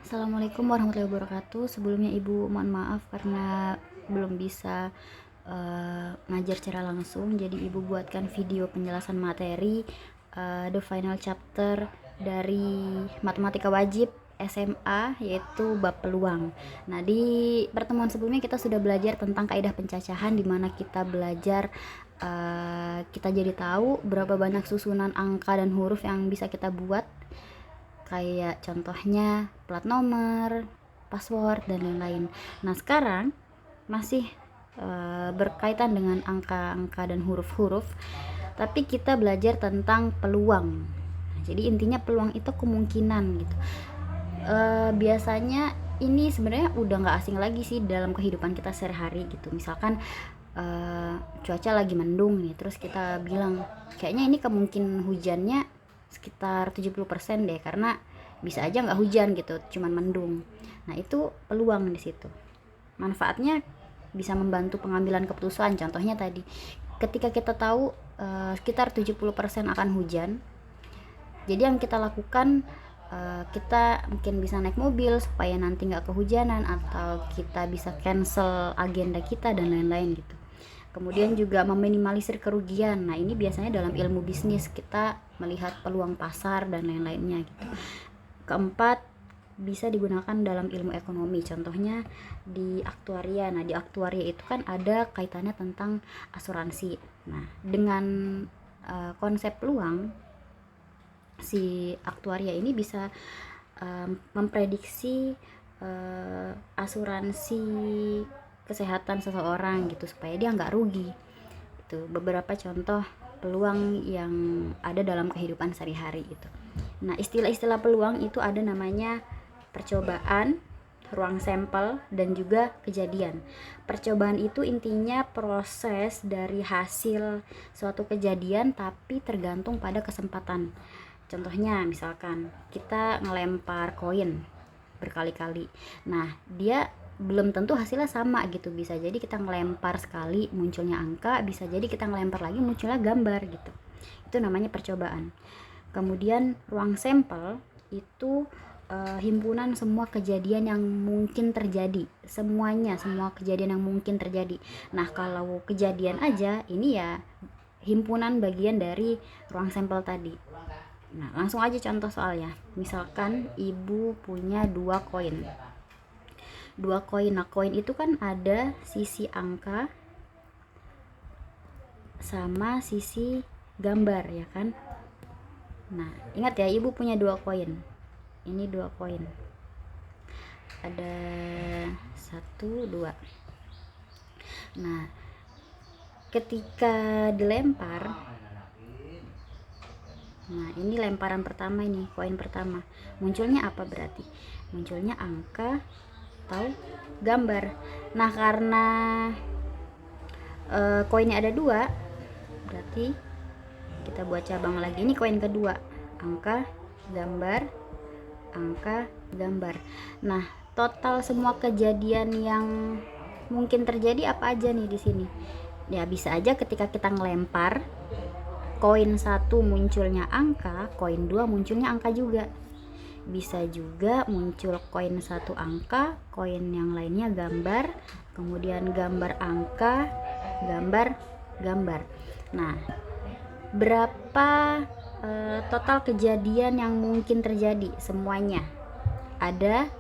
Assalamualaikum warahmatullahi wabarakatuh. Sebelumnya Ibu mohon maaf karena belum bisa ngajar secara langsung. Jadi Ibu buatkan video penjelasan materi the final chapter dari matematika wajib SMA, yaitu bab peluang. Nah, di pertemuan sebelumnya kita sudah belajar tentang kaidah pencacahan, di mana kita belajar kita jadi tahu berapa banyak susunan angka dan huruf yang bisa kita buat, kayak contohnya plat nomor, password, dan lain-lain. Nah, sekarang masih berkaitan dengan angka-angka dan huruf-huruf, tapi kita belajar tentang peluang. Nah, jadi intinya peluang itu kemungkinan gitu. Biasanya ini sebenarnya udah nggak asing lagi sih dalam kehidupan kita sehari-hari gitu. Misalkan cuaca lagi mendung nih, terus kita bilang kayaknya ini kemungkinan hujannya sekitar 70% deh, karena bisa aja nggak hujan gitu, cuman mendung. Nah, itu peluang di situ. Manfaatnya bisa membantu pengambilan keputusan. Contohnya tadi, ketika kita tahu sekitar 70% akan hujan, jadi yang kita lakukan, kita mungkin bisa naik mobil supaya nanti nggak kehujanan, atau kita bisa cancel agenda kita dan lain-lain gitu. Kemudian juga meminimalisir kerugian. Nah, ini biasanya dalam ilmu bisnis kita melihat peluang pasar dan lain-lainnya gitu. Keempat, bisa digunakan dalam ilmu ekonomi, contohnya di aktuaria. Nah, di aktuaria itu kan ada kaitannya tentang asuransi. Nah, dengan konsep peluang, si aktuaria ini bisa memprediksi asuransi kesehatan seseorang gitu, supaya dia nggak rugi. Itu beberapa contoh peluang yang ada dalam kehidupan sehari-hari itu. Nah, istilah-istilah peluang itu ada namanya percobaan, ruang sampel, dan juga kejadian. Percobaan itu intinya proses dari hasil suatu kejadian, tapi tergantung pada kesempatan. Contohnya misalkan kita ngelempar koin berkali-kali. Nah, dia belum tentu hasilnya sama gitu. Bisa jadi kita ngelempar sekali munculnya angka, bisa jadi kita ngelempar lagi munculnya gambar gitu. Itu namanya percobaan. Kemudian ruang sampel itu himpunan semua kejadian yang mungkin terjadi, semua kejadian yang mungkin terjadi. Nah, kalau kejadian aja, ini ya himpunan bagian dari ruang sampel tadi. Nah, langsung aja contoh soalnya. Misalkan Ibu punya dua koin. Nah, koin itu kan ada sisi angka sama sisi gambar, ya kan? Nah, ingat ya, Ibu punya dua koin. Ini dua koin. Ada 1, 2. Nah, ketika dilempar, nah ini lemparan pertama, ini koin pertama. Munculnya apa berarti? Munculnya angka atau gambar. Nah, karena koinnya ada dua, berarti kita buat cabang lagi. Ini koin kedua, angka, gambar, angka, gambar. Nah, total semua kejadian yang mungkin terjadi apa aja nih di sini? Ya, bisa aja ketika kita ngelempar, koin 1 munculnya angka, koin 2 munculnya angka juga. Bisa juga muncul koin 1 angka, koin yang lainnya gambar, kemudian gambar angka, gambar. Nah, berapa total kejadian yang mungkin terjadi? Semuanya ada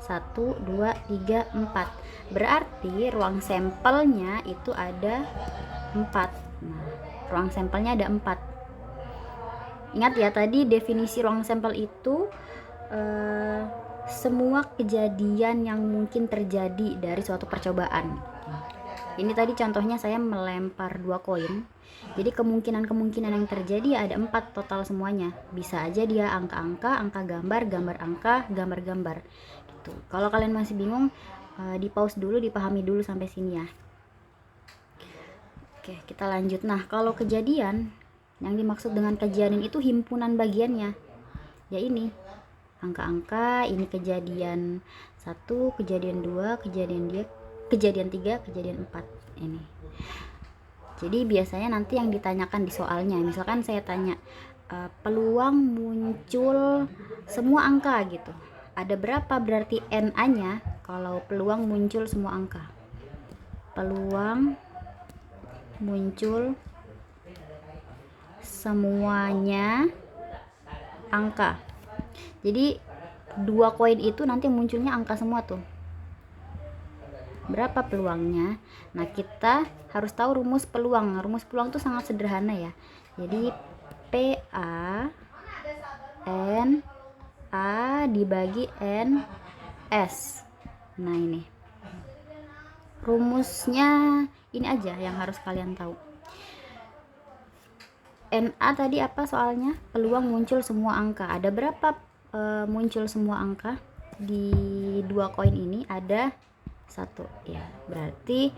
1, 2, 3, 4. Berarti ruang sampelnya itu ada 4. Nah, ruang sampelnya ada 4. Ingat ya, tadi definisi ruang sampel itu semua kejadian yang mungkin terjadi dari suatu percobaan. Ini tadi contohnya saya melempar dua koin. Jadi kemungkinan yang terjadi ada 4 total semuanya. Bisa aja dia angka-angka, angka gambar, gambar angka, gambar-gambar gitu. Kalau kalian masih bingung, di pause dulu, dipahami dulu sampai sini ya. Oke, kita lanjut. Nah, kalau kejadian, yang dimaksud dengan kejadian itu himpunan bagiannya. Ya ini, angka-angka, ini kejadian 1, kejadian 2, kejadian 3, kejadian 4 ini. Jadi biasanya nanti yang ditanyakan di soalnya, misalkan saya tanya peluang muncul semua angka gitu. ada berapa berarti NA-nya kalau peluang muncul semua angka. Peluang muncul semuanya angka. Jadi dua koin itu nanti munculnya angka semua tuh. Berapa peluangnya? Nah, kita harus tahu rumus peluang. Rumus peluang tuh sangat sederhana ya. Jadi PA N A dibagi NS. Nah, ini rumusnya, ini aja yang harus kalian tahu. NA tadi apa soalnya? Peluang muncul semua angka. Ada berapa muncul semua angka di dua koin ini? Ada 1 ya. Berarti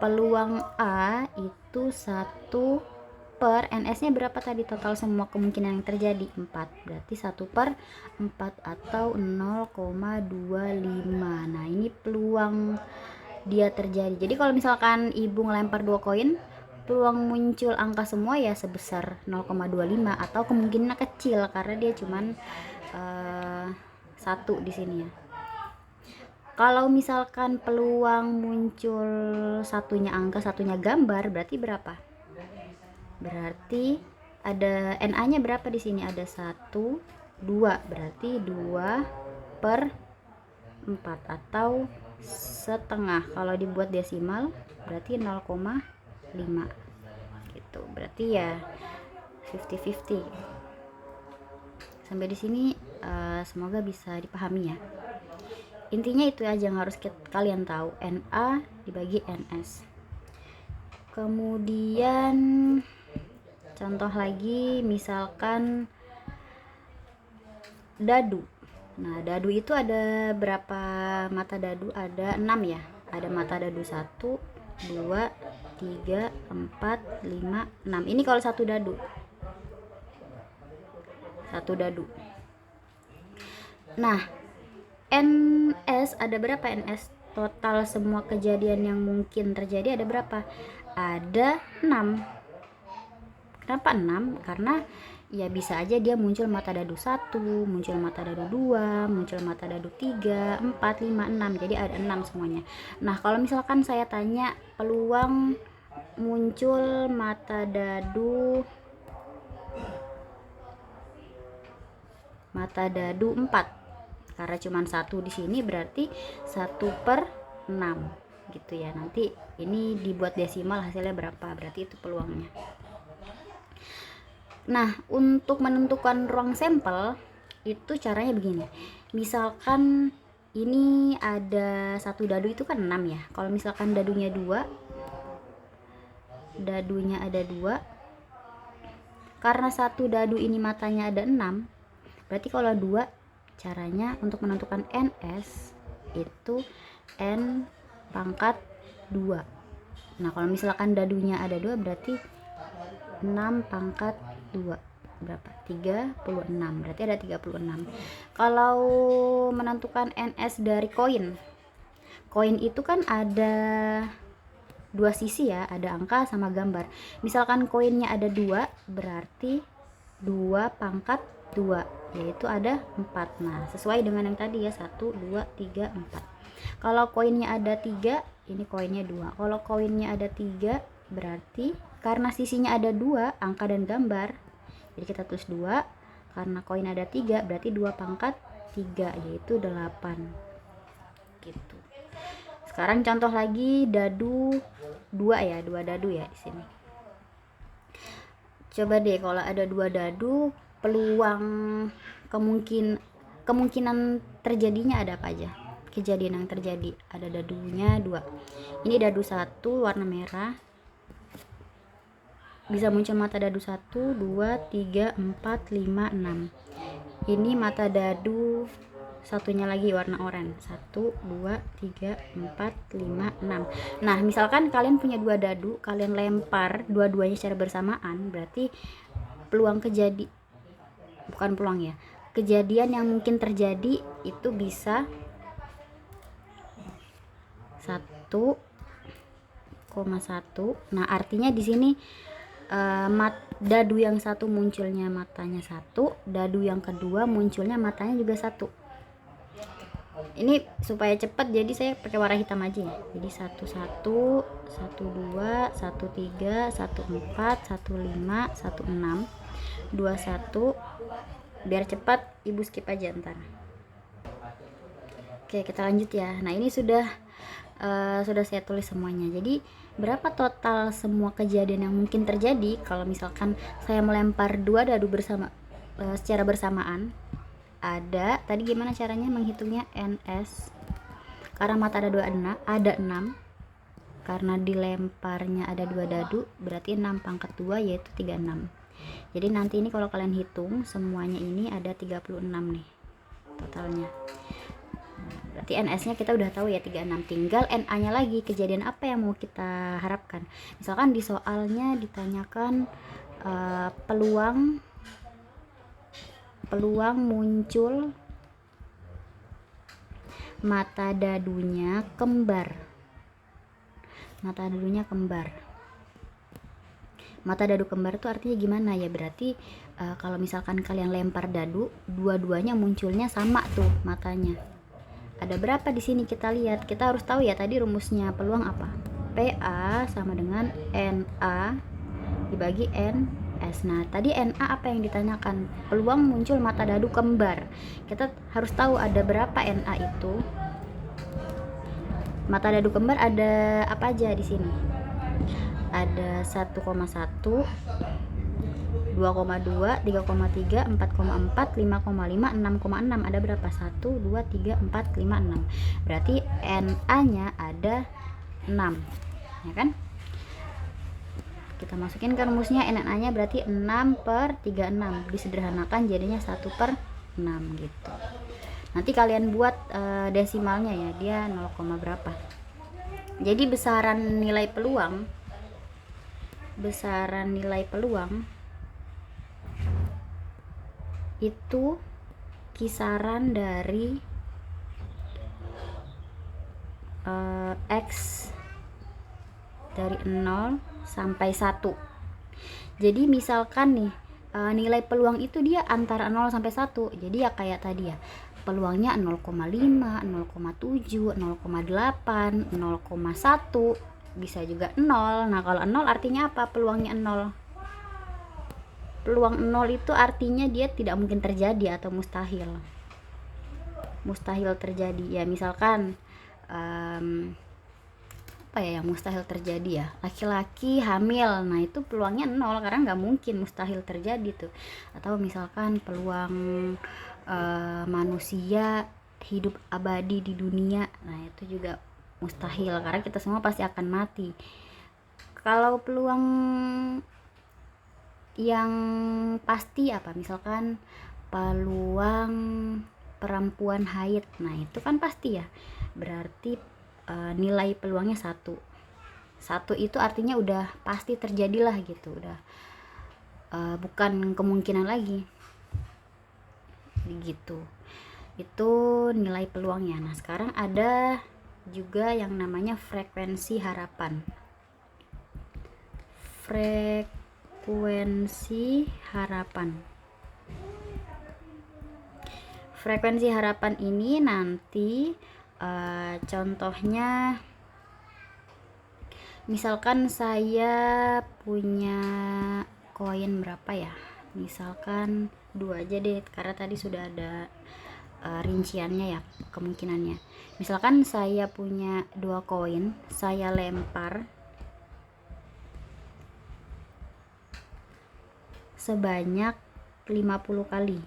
peluang A itu 1 per NS nya berapa tadi? Total semua kemungkinan yang terjadi 4. Berarti 1 per 4 atau 0,25. Nah, ini peluang dia terjadi. Jadi kalau misalkan ibu ngelempar 2 koin, peluang muncul angka semua ya sebesar 0,25 atau kemungkinan kecil karena dia cuman 1 di sini ya. Kalau misalkan peluang muncul satunya angka, satunya gambar, berarti berapa? Berarti ada NA-nya berapa di sini? Ada 1, 2. Berarti 2 per 4 atau setengah. Kalau dibuat desimal berarti 0,5 gitu. Berarti ya 50-50. Sampai di sini semoga bisa dipahami ya. Intinya itu aja yang harus kalian tahu, NA dibagi NS. Kemudian contoh lagi, misalkan dadu. Nah, dadu itu ada berapa mata dadu? Ada 6 ya. Ada mata dadu 1, 2, 3, 4, 5, 6. Ini kalau satu dadu. Satu dadu. Nah, NS ada berapa NS? Total semua kejadian yang mungkin terjadi ada berapa? Ada 6. Kenapa 6? Karena ya bisa aja dia muncul mata dadu 1, muncul mata dadu 2, muncul mata dadu 3, 4, 5, 6. Jadi ada 6 semuanya. Nah, kalau misalkan saya tanya peluang muncul mata dadu 4, karena cuma 1 di sini berarti 1 per 6 gitu ya. Nanti ini dibuat desimal hasilnya berapa, berarti itu peluangnya. Nah, untuk menentukan ruang sampel itu caranya begini. Misalkan ini ada satu dadu itu kan 6 ya. Kalau misalkan dadunya ada 2, karena satu dadu ini matanya ada 6, berarti kalau 2, caranya untuk menentukan NS itu N pangkat 2. Nah, kalau misalkan dadunya ada 2 berarti 6 pangkat 2 berapa? 36. Berarti ada 36. Kalau menentukan NS dari koin itu kan ada 2 sisi ya, ada angka sama gambar. Misalkan koinnya ada 2, berarti 2 pangkat 2, yaitu ada 4. Nah, sesuai dengan yang tadi ya, 1, 2, 3, 4. Kalau koinnya ada 3, ini koinnya 2. Kalau koinnya ada 3, berarti karena sisinya ada 2, angka dan gambar, jadi kita tulis 2. Karena koin ada 3, berarti 2 pangkat 3, yaitu 8 gitu. Sekarang contoh lagi dadu 2 ya, 2 dadu ya di sini. Coba deh kalau ada 2 dadu, peluang kemungkinan terjadinya ada apa aja? Kejadian yang terjadi ada dadunya 2. Ini dadu 1 warna merah. Bisa muncul mata dadu 1, 2, 3, 4, 5, 6. Ini mata dadu satunya lagi warna oranye. 1, 2, 3, 4, 5, 6. Nah, misalkan kalian punya 2 dadu, kalian lempar dua-duanya secara bersamaan, berarti peluang kejadian yang mungkin terjadi itu bisa 1,1. Nah, artinya di sini dadu yang satu munculnya matanya 1, dadu yang kedua munculnya matanya juga 1. Ini supaya cepat jadi saya pakai warna hitam aja ya. Jadi 11, 12, 13, 14, 15, 16, 21. Biar cepat ibu skip aja ntar. Oke, kita lanjut ya. Nah, ini sudah saya tulis semuanya. Jadi berapa total semua kejadian yang mungkin terjadi kalau misalkan saya melempar 2 dadu secara bersamaan? Ada, tadi gimana caranya menghitungnya? NS, karena mata ada 6, karena dilemparnya ada 2 dadu, berarti 6 pangkat 2 yaitu 36. Jadi nanti ini kalau kalian hitung semuanya ini ada 36 nih totalnya. Berarti NS-nya kita udah tahu ya 36. Tinggal NA-nya lagi, kejadian apa yang mau kita harapkan. Misalkan di soalnya ditanyakan peluang muncul mata dadunya kembar. Mata dadu kembar itu artinya gimana ya? Berarti kalau misalkan kalian lempar dadu, dua-duanya munculnya sama tuh matanya. Ada berapa di sini kita lihat? Kita harus tahu ya tadi rumusnya peluang apa? PA sama dengan NA dibagi NS. Nah, tadi NA apa yang ditanyakan? Peluang muncul mata dadu kembar. Kita harus tahu ada berapa NA itu. Mata dadu kembar ada apa aja di sini? Ada 1,1, 2,2, 3,3, 4,4, 5,5, 6,6. Ada berapa? 1, 2, 3, 4, 5, 6. Berarti NA-nya ada 6. Ya kan? Kita masukin ke rumusnya, NA-nya berarti 6/36. Disederhanakan jadinya 1/6 gitu. Nanti kalian buat desimalnya ya, dia 0, berapa. Jadi besaran nilai peluang itu kisaran dari X dari 0 sampai 1. Jadi misalkan nih nilai peluang itu dia antara 0 sampai 1. Jadi ya kayak tadi ya, peluangnya 0,5, 0,7, 0,8, 0,1, bisa juga 0. Nah, kalau 0 artinya apa? Peluangnya 0. Peluang 0 itu artinya dia tidak mungkin terjadi atau mustahil terjadi. Ya misalkan apa ya yang mustahil terjadi ya? Laki-laki hamil. Nah, itu peluangnya 0 karena nggak mungkin, mustahil terjadi tuh. Atau misalkan peluang manusia hidup abadi di dunia. Nah, itu juga mustahil karena kita semua pasti akan mati. Kalau peluang yang pasti apa? Misalkan peluang perempuan haid. Nah, itu kan pasti ya. Berarti nilai peluangnya 1 itu artinya udah pasti terjadilah gitu, udah bukan kemungkinan lagi gitu. Itu nilai peluangnya. Nah, sekarang ada juga yang namanya frekuensi harapan. Frekuensi harapan ini nanti contohnya misalkan saya punya koin berapa ya, misalkan 2 aja deh karena tadi sudah ada rinciannya ya, kemungkinannya. Misalkan saya punya 2 koin, saya lempar sebanyak 50 kali.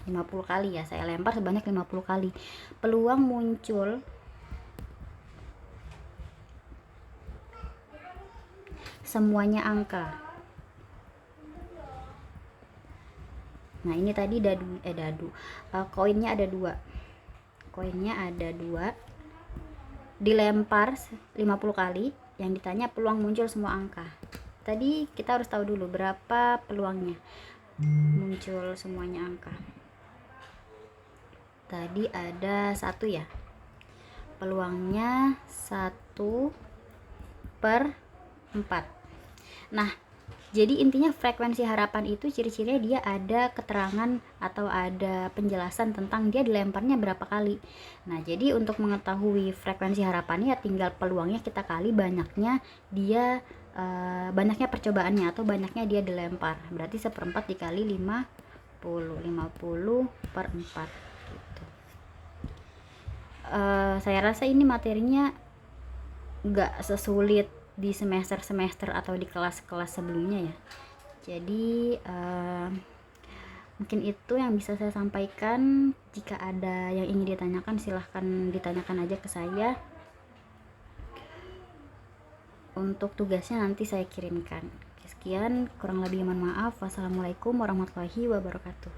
50 kali ya, saya lempar sebanyak 50 kali. Peluang muncul semuanya angka. Nah, ini tadi koinnya ada 2. Dilempar 50 kali, yang ditanya peluang muncul semua angka. Tadi kita harus tahu dulu berapa peluangnya muncul semuanya angka. Tadi ada 1 ya, peluangnya 1/4. Nah, Jadi intinya frekuensi harapan itu ciri-cirinya dia ada keterangan atau ada penjelasan tentang dia dilemparnya berapa kali. Nah, jadi untuk mengetahui frekuensi harapannya tinggal peluangnya kita kali banyaknya dia banyaknya percobaannya atau banyaknya dia dilempar. Berarti 1/4 dikali 50 per 4 gitu. Saya rasa ini materinya nggak sesulit di semester-semester atau di kelas-kelas sebelumnya ya. Jadi mungkin itu yang bisa saya sampaikan. Jika ada yang ingin ditanyakan silahkan ditanyakan aja ke saya. Untuk tugasnya nanti saya kirimkan. Sekian, kurang lebih mohon maaf. Wassalamualaikum warahmatullahi wabarakatuh.